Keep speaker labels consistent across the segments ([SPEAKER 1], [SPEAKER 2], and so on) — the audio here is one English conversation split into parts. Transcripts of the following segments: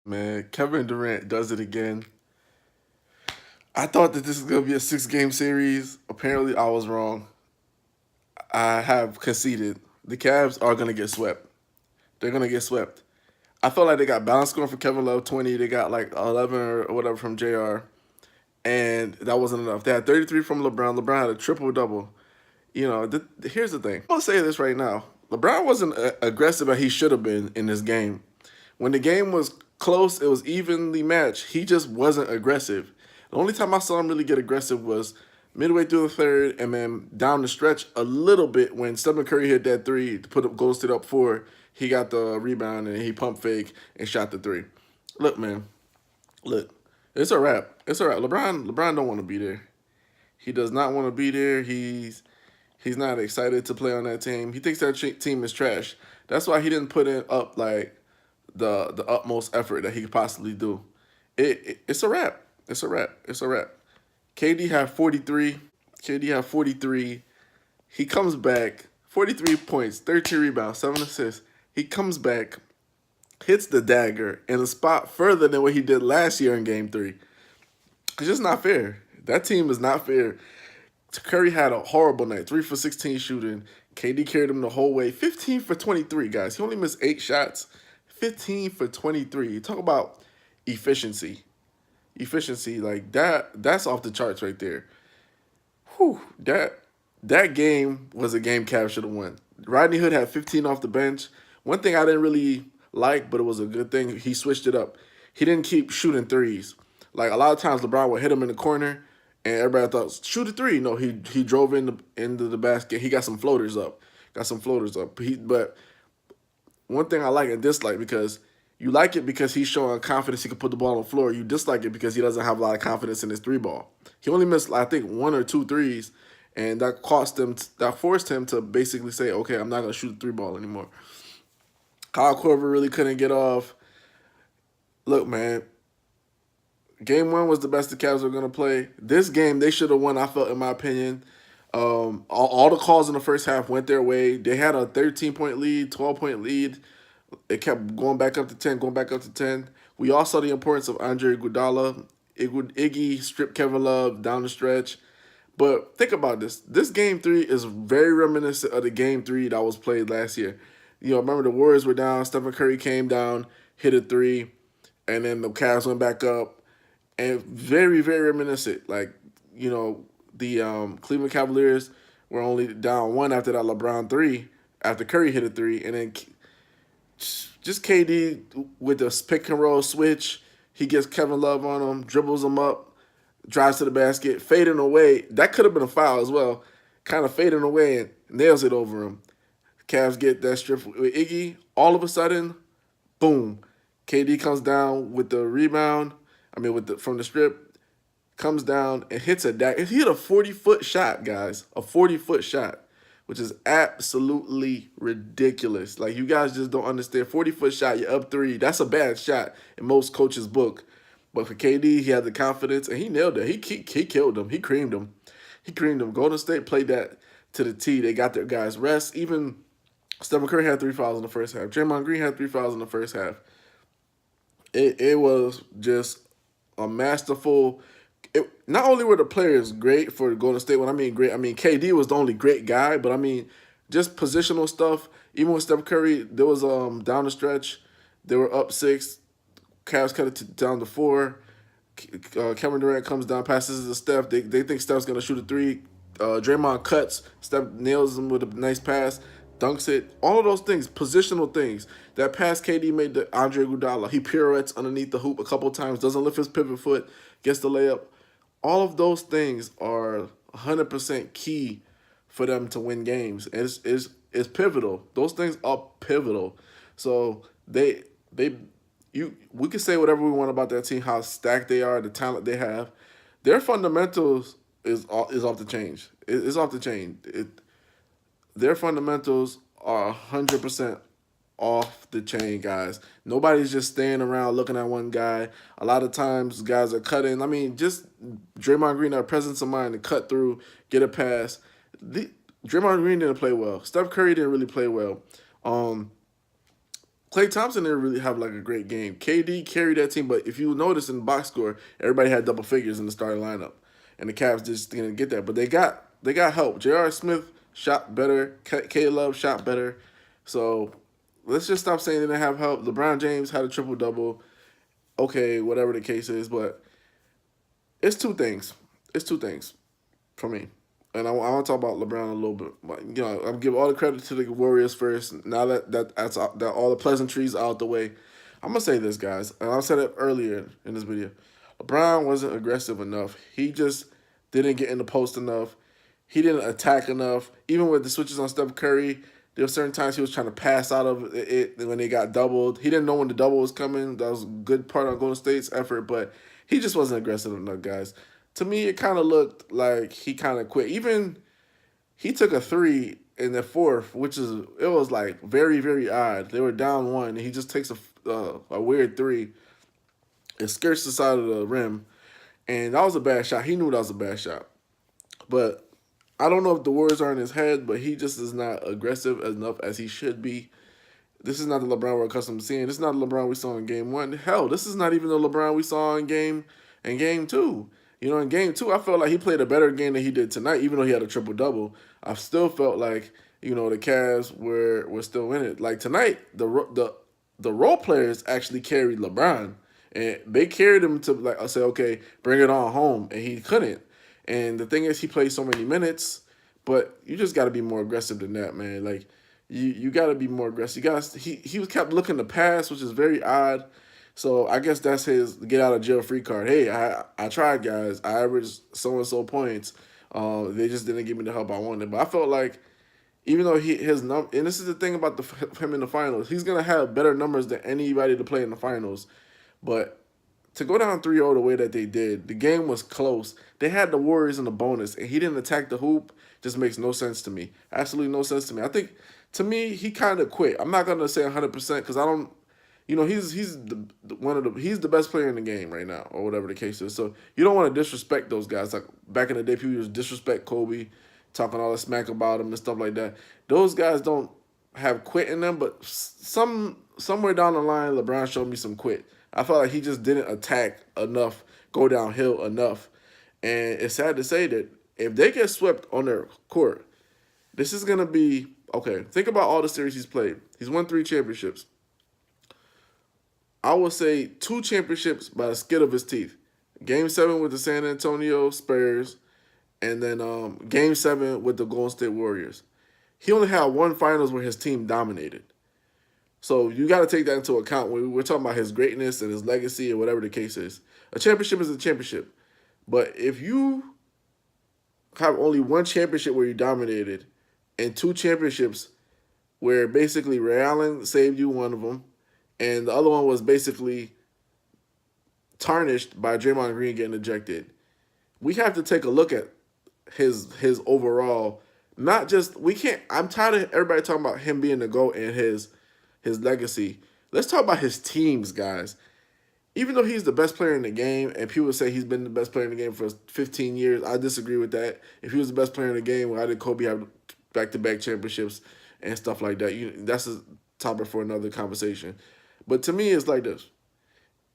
[SPEAKER 1] Man, Kevin Durant does it again. I thought that this was going to be a 6 game series. Apparently, I was wrong. I have conceded. The Cavs are going to get swept. They're going to get swept. I felt like they got balance scoring from Kevin Love, 20. They got like 11 or whatever from JR. And that wasn't enough. They had 33 from LeBron. LeBron had a triple double. Here's the thing. I'm going to say this right now. LeBron wasn't aggressive as he should have been in this game. When the game was close, it was evenly matched. He just wasn't aggressive. The only time I saw him really get aggressive was midway through the third, and then down the stretch a little bit when Stephen Curry hit that three to put up Golden State up 4. He got the rebound and he pump fake and shot the three. Look, man, look, it's a wrap. It's a wrap. LeBron don't want to be there. He does not want to be there. He's not excited to play on that team. He thinks that team is trash. That's why he didn't put in up like the utmost effort that he could possibly do. It's a wrap. It's a wrap. It's a wrap. KD had 43. KD had 43. He comes back, 43 points, 13 rebounds, 7 assists. He comes back, hits the dagger in a spot further than what he did last year in Game 3. It's just not fair. That team is not fair. Curry had a horrible night, 3 for 16 shooting. KD carried him the whole way, 15 for 23, guys. He only missed 8 shots, 15 for 23. You talk about efficiency. Efficiency, like that's off the charts right there. Whew, that game was a game Cavs should have won. Rodney Hood had 15 off the bench. One thing I didn't really like, but it was a good thing, he switched it up. He didn't keep shooting threes. Like a lot of times LeBron would hit him in the corner and everybody thought, shoot a three. No, he drove into the basket. He got some floaters up. Got some floaters up. But one thing I like and dislike, because you like it because he's showing confidence he can put the ball on the floor. You dislike it because he doesn't have a lot of confidence in his three ball. He only missed, I think, 1 or 2 threes, and that forced him to basically say, okay, I'm not gonna shoot the three ball anymore. Kyle Korver really couldn't get off. Look, man, Game 1 was the best the Cavs were gonna play. This game they should have won. I felt, in my opinion. All the calls in the first half went their way. They had a 13-point lead, 12-point lead. It kept going back up to 10, going back up to 10. We all saw the importance of Andre Iguodala. Iggy stripped Kevin Love down the stretch. But think about this. This Game 3 is very reminiscent of the Game 3 that was played last year. Remember the Warriors were down. Stephen Curry came down, hit a three, and then the Cavs went back up. And very, very reminiscent. Like, the Cleveland Cavaliers were only down 1 after that LeBron 3, after Curry hit a three, and then just KD with the pick and roll switch. He gets Kevin Love on him, dribbles him up, drives to the basket, fading away. That could have been a foul as well. Kind of fading away and nails it over him. Cavs get that strip with Iggy. All of a sudden, boom. KD comes down with the rebound. From the strip, comes down and hits a dagger. He hit a 40-foot shot, guys. A 40-foot shot, which is absolutely ridiculous. Like, you guys just don't understand. 40-foot shot, you're up 3. That's a bad shot in most coaches' book. But for KD, he had the confidence, and he nailed it. He killed him. He creamed him. He creamed him. Golden State played that to the T. They got their guys rest. Even Stephen Curry had 3 fouls in the first half. Draymond Green had 3 fouls in the first half. It was just a masterful. Not only were the players great for Golden State, when I mean great, I mean KD was the only great guy, but I mean just positional stuff. Even with Steph Curry, there was down the stretch, they were up 6. Cavs cut it down to 4. Kevin Durant comes down, passes it to Steph. They think Steph's gonna shoot a three. Draymond cuts. Steph nails him with a nice pass, dunks it. All of those things, positional things. That pass KD made to Andre Iguodala. He pirouettes underneath the hoop a couple times, doesn't lift his pivot foot, gets the layup. All of those things are 100% key for them to win games. It's pivotal. Those things are pivotal. So we can say whatever we want about that team, how stacked they are, the talent they have. Their fundamentals is off the chain. It's off the chain. Their fundamentals are 100% off the chain, guys. Nobody's just staying around looking at one guy. A lot of times, guys are cutting. I mean, just Draymond Green, our presence of mind to cut through, get a pass. Draymond Green didn't play well. Steph Curry didn't really play well. Um, Klay Thompson didn't really have like a great game. KD carried that team, but if you notice in the box score, everybody had double figures in the starting lineup, and the Cavs just didn't get that. But they got help. J.R. Smith shot better. K. Love shot better. So let's just stop saying they didn't have help. LeBron James had a triple double. Okay, whatever the case is, but it's two things. It's two things for me. And I want to talk about LeBron a little bit. But, I'm give all the credit to the Warriors first. Now that all the pleasantries out the way, I'm gonna say this, guys. And I said it earlier in this video. LeBron wasn't aggressive enough. He just didn't get in the post enough. He didn't attack enough. Even with the switches on Steph Curry, there were certain times he was trying to pass out of it when they got doubled. He didn't know when the double was coming. That was a good part of Golden State's effort, but he just wasn't aggressive enough, guys. To me, it kind of looked like he kind of quit. Even he took a three in the fourth, it was like very very odd. They were down one, and he just takes a weird three. It skirts the side of the rim, and that was a bad shot. He knew that was a bad shot, but I don't know if the words are in his head, but he just is not aggressive enough as he should be. This is not the LeBron we're accustomed to seeing. This is not the LeBron we saw in game one. Hell, this is not even the LeBron we saw in game two. In game two, I felt like he played a better game than he did tonight, even though he had a triple double. I still felt like, the Cavs were still in it. Like tonight, the role players actually carried LeBron. And they carried him to like I say, okay, bring it on home. And he couldn't. And the thing is, he played so many minutes, but you just got to be more aggressive than that, man. Like you got to be more aggressive. He was kept looking to pass, which is very odd. So I guess that's his get out of jail free card. Hey, I tried, guys. I averaged so and so points. They just didn't give me the help I wanted. But I felt like even though his and this is the thing about him in the finals, he's gonna have better numbers than anybody to play in the finals. But to go down 3-0 the way that they did, the game was close. They had the Warriors in the bonus, and he didn't attack the hoop. Just makes no sense to me. Absolutely no sense to me. I think, to me, he kind of quit. I'm not gonna say 100% because I don't. He's the best player in the game right now, or whatever the case is. So you don't want to disrespect those guys. Like back in the day, people used to disrespect Kobe, talking all the smack about him and stuff like that. Those guys don't have quit in them, but somewhere down the line, LeBron showed me some quit. I felt like he just didn't attack enough, go downhill enough, and it's sad to say that if they get swept on their court, this is gonna be okay. Think about all the series he's played. He's won 3 championships. I would say 2 championships by the skin of his teeth. Game 7 with the San Antonio Spurs, and then Game 7 with the Golden State Warriors. He only had one finals where his team dominated. So you got to take that into account when we're talking about his greatness and his legacy or whatever the case is. A championship is a championship. But if you have only one championship where you dominated and 2 championships where basically Ray Allen saved you one of them and the other one was basically tarnished by Draymond Green getting ejected, we have to take a look at his overall. Not just we can't. I'm tired of everybody talking about him being the GOAT and his legacy. Let's talk about his teams, guys. Even though he's the best player in the game, and people say he's been the best player in the game for 15 years, I disagree with that. If he was the best player in the game, why did Kobe have back-to-back championships and stuff like that? That's a topic for another conversation. But to me, it's like this.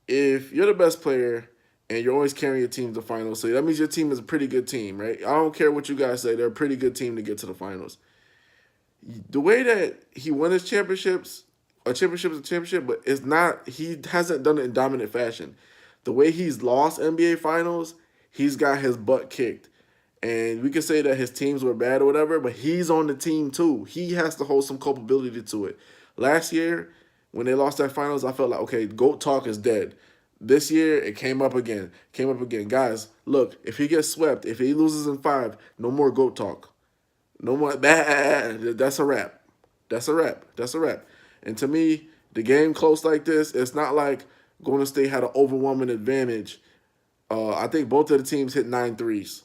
[SPEAKER 1] If you're the best player and you're always carrying your team to the finals, so that means your team is a pretty good team, right? I don't care what you guys say. They're a pretty good team to get to the finals. The way that he won his championships, a championship is a championship, but it's not. He hasn't done it in dominant fashion. The way he's lost NBA finals, he's got his butt kicked. And we can say that his teams were bad or whatever, but he's on the team too. He has to hold some culpability to it. Last year, when they lost that finals, I felt like, okay, GOAT talk is dead. This year, it came up again. Guys, look, if he gets swept, if he loses in 5, no more GOAT talk. No more. That's a wrap. That's a wrap. That's a wrap. And to me, the game close like this, it's not like Golden State had an overwhelming advantage. I think both of the teams hit 9 threes.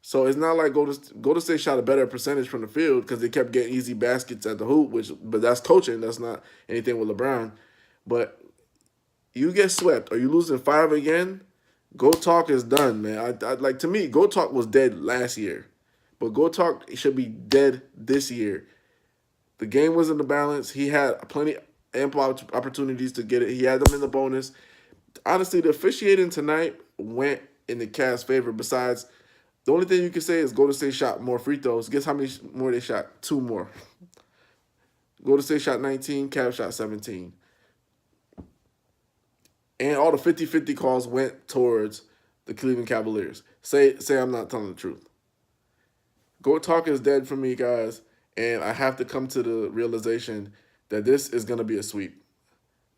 [SPEAKER 1] So it's not like Golden State shot a better percentage from the field because they kept getting easy baskets at the hoop, but that's coaching. That's not anything with LeBron. But you get swept or you lose in 5 again, GOAT talk is done, man. Like to me, GOAT talk was dead last year. But GOAT talk should be dead this year. The game was in the balance. He had plenty. ample opportunities to get it. He had them in the bonus. Honestly, the officiating tonight went in the Cavs' favor. Besides, the only thing you can say is Golden State shot more free throws. Guess how many more they shot? Two more. Golden State shot 19, Cavs shot 17. And all the 50-50 calls went towards the Cleveland Cavaliers. Say I'm not telling the truth. Go talk is dead for me, guys, and I have to come to the realization that this is going to be a sweep.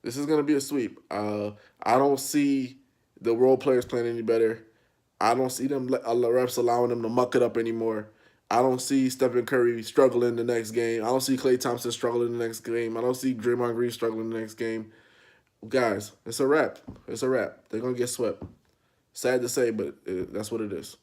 [SPEAKER 1] This is going to be a sweep. I don't see the role players playing any better. I don't see them refs allowing them to muck it up anymore. I don't see Stephen Curry struggling the next game. I don't see Klay Thompson struggling the next game. I don't see Draymond Green struggling the next game. Guys, it's a wrap. It's a wrap. They're going to get swept. Sad to say, but that's what it is.